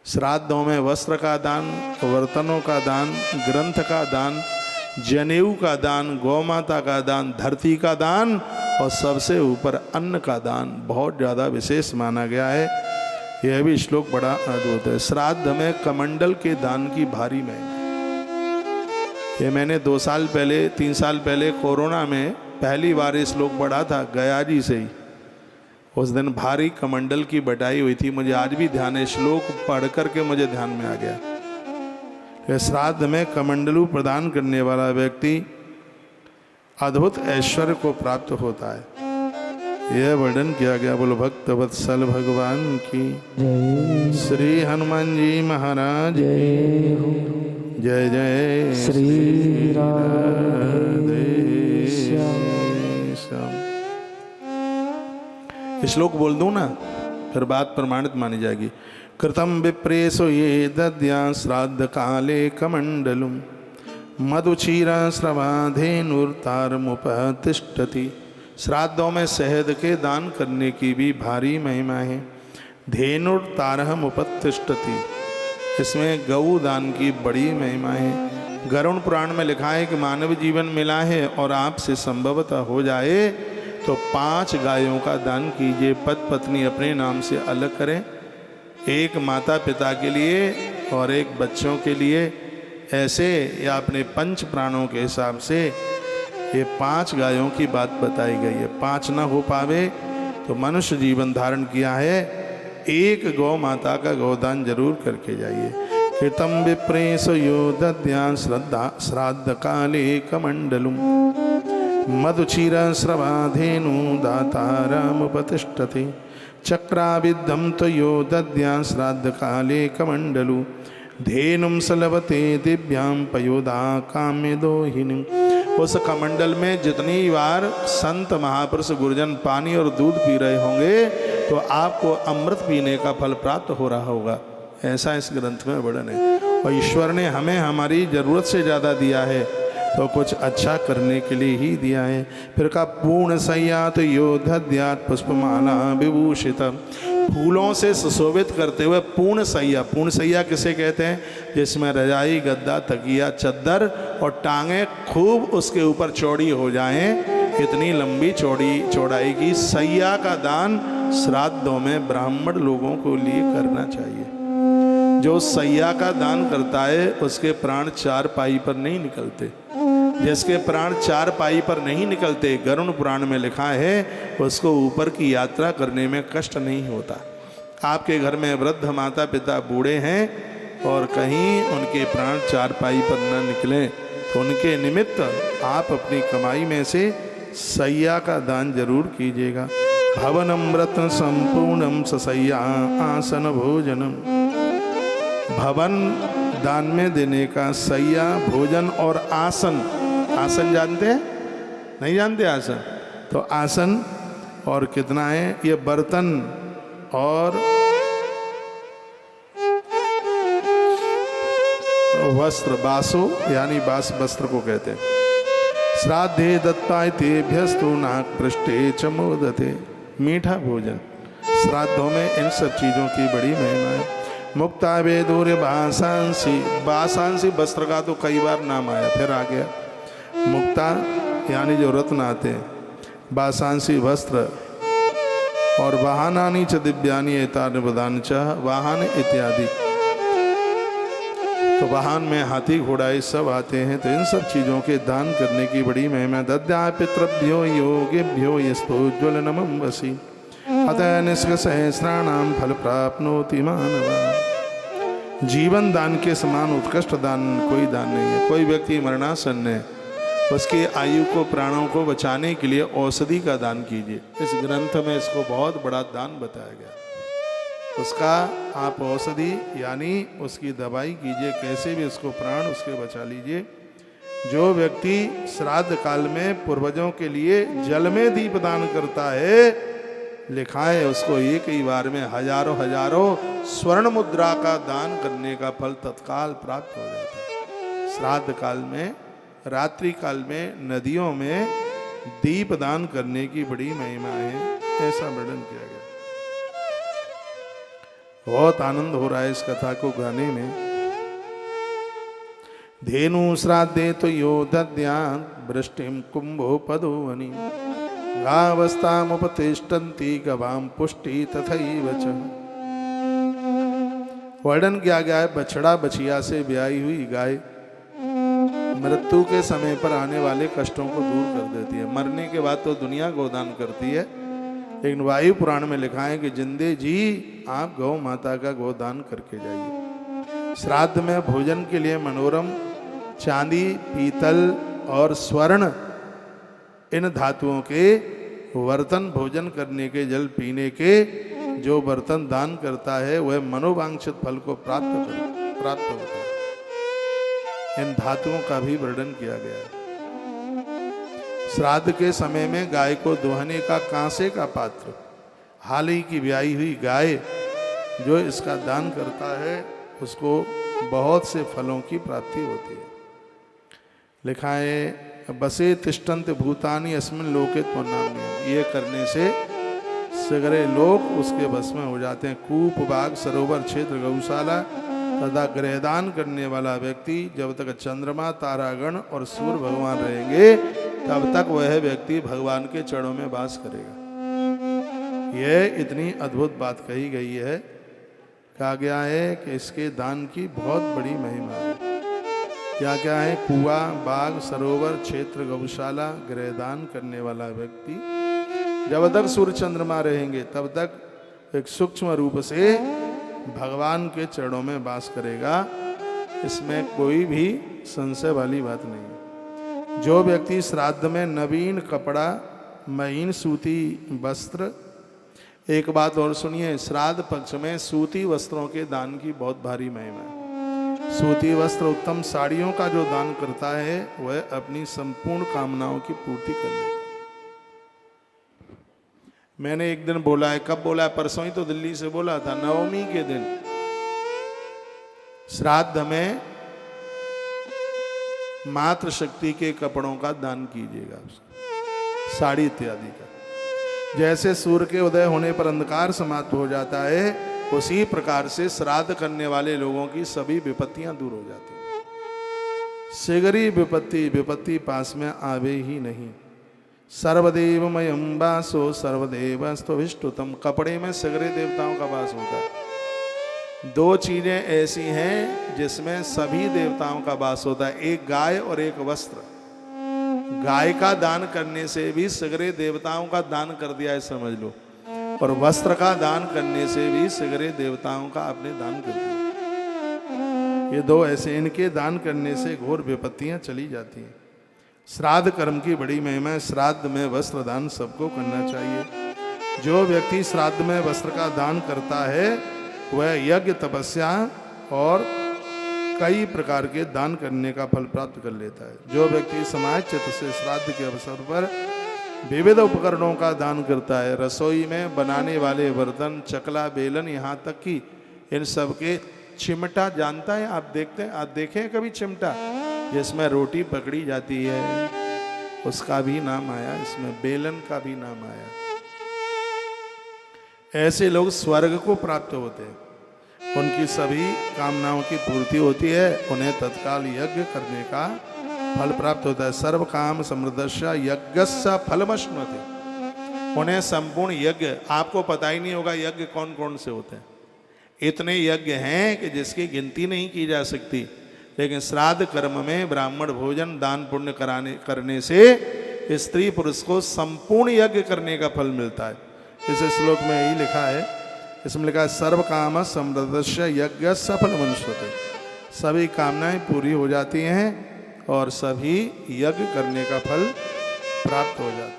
श्राद्धों में वस्त्र का दान, बर्तनों का दान, ग्रंथ का दान, जनेऊ का दान, गौमाता का दान, धरती का दान और सबसे ऊपर अन्न का दान बहुत ज़्यादा विशेष माना गया है। यह भी श्लोक बड़ा अद्भुत है। श्राद्ध में कमंडल के दान की भारी महिमा। ये मैंने 2 साल पहले 3 साल पहले कोरोना में पहली बार ये श्लोक पढ़ा था गया जी से ही। उस दिन भारी कमंडल की बटाई हुई थी। मुझे आज भी ध्यान है, श्लोक पढ़ करके मुझे ध्यान में आ गया। श्राद्ध में कमंडलू प्रदान करने वाला व्यक्ति अद्भुत ऐश्वर्य को प्राप्त होता है। यह वर्णन किया गया। बोलो भक्त वत्सल भगवान की जय। श्री हनुमान जी महाराज जय जय श्री राधे श्याम। श्लोक बोल दूं ना, फिर बात प्रमाणित मानी जाएगी। कृतम विप्रेशो ये दद्या श्राद्ध काले कमंडलुम मधुचीरा श्रवाधेनुर्तारमुपतिष्ठति। श्राद्धों में शहद के दान करने की भी भारी महिमा है। धेनुर्तारहम उपतिष्ठति, इसमें गऊ दान की बड़ी महिमा है। गरुड़ पुराण में लिखा है कि मानव जीवन मिला है और आपसे संभवतः हो जाए तो 5 गायों का दान कीजिए। पति पत्नी अपने नाम से अलग करें, एक माता पिता के लिए और एक बच्चों के लिए, ऐसे या अपने 5 प्राणों के हिसाब से ये 5 गायों की बात बताई गई है। 5 ना हो पावे तो मनुष्य जीवन धारण किया है, एक गौ माता का गोदान जरूर करके जाइए। कृतम विप्रेश यो दद्या श्राद्ध काले कमंडलुम मधुचीर श्रवाधेनु दातारमुपतिष्ठति। चक्राविद्धम तो यो दद्या श्राद्ध काले कमंडलु धेनुम सलवते दिव्याम पयोदा काम्य दोहिनी। उस कमंडल में जितनी बार संत महापुरुष गुरुजन पानी और दूध पी रहे होंगे तो आपको अमृत पीने का फल प्राप्त हो रहा होगा। ऐसा इस ग्रंथ में वर्णन है। और ईश्वर ने हमें हमारी जरूरत से ज़्यादा दिया है तो कुछ अच्छा करने के लिए ही दिया है। फिर का पूर्ण सय्यात योधद्यात पुष्पमाला विभूषित, फूलों से सुशोभित करते हुए पूर्ण सैया। पूर्ण सैया किसे कहते हैं? जिसमें रजाई, गद्दा, तकिया, चद्दर और टांगे खूब उसके ऊपर चौड़ी हो जाएं, इतनी लंबी चौड़ाई की सैया का दान श्राद्धों में ब्राह्मण लोगों को लिए करना चाहिए। जो सैया का दान करता है उसके प्राण 4 पाई पर नहीं निकलते। जिसके प्राण 4 पाई पर नहीं निकलते, गरुड़ पुराण में लिखा है, उसको ऊपर की यात्रा करने में कष्ट नहीं होता। आपके घर में वृद्ध माता पिता बूढ़े हैं और कहीं उनके प्राण 4 पाई पर न निकले तो उनके निमित्त आप अपनी कमाई में से सैया का दान जरूर कीजिएगा। भवनम रत्न संपूर्णम ससैया आसन भोजनम। भवन दान में देने का, सैया, भोजन और आसन। आसन जानते हैं? नहीं जानते आसन? तो आसन और कितना है? ये बर्तन और वस्त्र, बासो यानी बास वस्त्र को कहते हैं। श्राद्धे दत्ताय तेभ्यस्तु नाक पृष्ठे च मोदते। मीठा भोजन श्राद्धों में इन सब चीज़ों की बड़ी महिमा है। मुक्ता वेदूर्य बासांसी। बासांसी वस्त्र का तो कई बार नाम आया, फिर आ गया मुक्ता यानी जो रत्न आते हैं, बासांसी वस्त्र और वाहनानि च दिव्यानि एतानि प्रदान च वाहन इत्यादि। तो वाहन में हाथी घोड़ा ये सब आते हैं। तो इन सब चीज़ों के दान करने की बड़ी महिमा। दद्या पितृभ्यो योगेभ्यो यस्तोज्वल नमं वसी अतः निष्क सहस्राणाम फल प्राप्नोति मानव। जीवन दान के समान उत्कृष्ट दान कोई दान नहीं है। कोई व्यक्ति मरणासन है, उसकी आयु को, प्राणों को बचाने के लिए औषधि का दान कीजिए। इस ग्रंथ में इसको बहुत बड़ा दान बताया गया। उसका आप औषधि यानी उसकी दवाई कीजिए, कैसे भी उसको प्राण उसके बचा लीजिए। जो व्यक्ति श्राद्ध काल में पूर्वजों के लिए जल में दीप दान करता है, लिखा है उसको एक ही बार में हजारों स्वर्ण मुद्रा का दान करने का फल तत्काल प्राप्त हो जाता है। श्राद्ध काल में, रात्रि काल में नदियों में दीप दान करने की बड़ी महिमा है, ऐसा वर्णन किया गया। बहुत आनंद हो रहा है इस कथा को गाने में। धेनु श्राद्धे तो यो दद्यात् वृष्टिम कुंभोपदोवनि गावस्तामुपतिष्ठन्ति गवाम पुष्टि तथैव च। वर्णन किया गया है बछड़ा बछिया से ब्याई हुई गाय मृत्यु के समय पर आने वाले कष्टों को दूर कर देती है। मरने के बाद तो दुनिया गोदान करती है, लेकिन वायु पुराण में लिखा है कि जिंदे जी आप गौ माता का गोदान करके जाइए। श्राद्ध में भोजन के लिए मनोरम चांदी, पीतल और स्वर्ण इन धातुओं के बर्तन भोजन करने के, जल पीने के जो बर्तन दान करता है वह मनोवांछित फल को प्राप्त होता है। इन धातुओं का भी वर्णन किया गया है। श्राद्ध के समय में गाय को दुहने का कांसे का पात्र, हाल ही की ब्याई हुई गाय जो इसका दान करता है उसको बहुत से फलों की प्राप्ति होती है। लिखा है बसे तिष्ठन्त भूतानि अस्मिन् लोके त्वन्नाम्यहम्। ये करने से सगरे लोग उसके बस में हो जाते हैं। कूप, बाग, सरोवर, क्षेत्र, गौशाला तथा गृहदान करने वाला व्यक्ति जब तक चंद्रमा, तारागण और सूर्य भगवान रहेंगे तब तक वह व्यक्ति भगवान के चरणों में वास करेगा। यह इतनी अद्भुत बात कही गई है। कहा गया है कि इसके दान की बहुत बड़ी महिमा है। क्या क्या है? कुआं, बाग, सरोवर, क्षेत्र, गौशाला, गृहदान करने वाला व्यक्ति जब तक सूर्य चंद्रमा रहेंगे तब तक एक सूक्ष्म रूप से भगवान के चरणों में वास करेगा। इसमें कोई भी संशय वाली बात नहीं। जो व्यक्ति श्राद्ध में नवीन कपड़ा, महीन सूती वस्त्र, एक बात और सुनिए, श्राद्ध पक्ष में सूती वस्त्रों के दान की बहुत भारी महिमा है। सूती वस्त्र, उत्तम साड़ियों का जो दान करता है वह अपनी संपूर्ण कामनाओं की पूर्ति कर लेता है। मैंने एक दिन बोला है, कब बोला है? परसों ही तो दिल्ली से बोला था, नवमी के दिन श्राद्ध में मातृशक्ति के कपड़ों का दान कीजिएगा, साड़ी इत्यादि का। जैसे सूर्य के उदय होने पर अंधकार समाप्त हो जाता है, उसी प्रकार से श्राद्ध करने वाले लोगों की सभी विपत्तियां दूर हो जाती हैं। सिगरी विपत्ति पास में आवे ही नहीं। सर्वदेवमयं वासो सर्वदेवस्त्वभिष्टुतम्। कपड़े में सगरे देवताओं का वास होता है। दो चीजें ऐसी हैं जिसमें सभी देवताओं का वास होता है, एक गाय और एक वस्त्र। गाय का दान करने से भी सगरे देवताओं का दान कर दिया है समझ लो, और वस्त्र का दान करने से भी सगरे देवताओं का आपने दान कर दिया। ये दो ऐसे, इनके दान करने से घोर विपत्तियां चली जाती हैं। श्राद्ध कर्म की बड़ी महिमा है। श्राद्ध में वस्त्र दान सबको करना चाहिए। जो व्यक्ति श्राद्ध में वस्त्र का दान करता है वह यज्ञ, तपस्या और कई प्रकार के दान करने का फल प्राप्त कर लेता है। जो व्यक्ति समाज चित्त से श्राद्ध के अवसर पर विविध उपकरणों का दान करता है, रसोई में बनाने वाले बर्तन, चकला, बेलन, यहाँ तक कि इन सब के चिमटा, जानता है आप? देखते हैं, आप देखें कभी चिमटा जिसमें रोटी पकड़ी जाती है, उसका भी नाम आया, इसमें बेलन का भी नाम आया। ऐसे लोग स्वर्ग को प्राप्त होते हैं, उनकी सभी कामनाओं की पूर्ति होती है, उन्हें तत्काल यज्ञ करने का फल प्राप्त होता है। सर्व काम समृद्धस्य यज्ञस्य फलमश्नुते। उन्हें संपूर्ण यज्ञ, आपको पता ही नहीं होगा यज्ञ कौन कौन से होते हैं। इतने यज्ञ हैं कि जिसकी गिनती नहीं की जा सकती। लेकिन श्राद्ध कर्म में ब्राह्मण भोजन, दान पुण्य करने से स्त्री पुरुष को संपूर्ण यज्ञ करने का फल मिलता है। इस श्लोक में यही लिखा है, इसमें लिखा है सर्व काम समृद्धस्य यज्ञ सफल मनुष्यते। सभी कामनाएं पूरी हो जाती हैं और सभी यज्ञ करने का फल प्राप्त हो जाता है।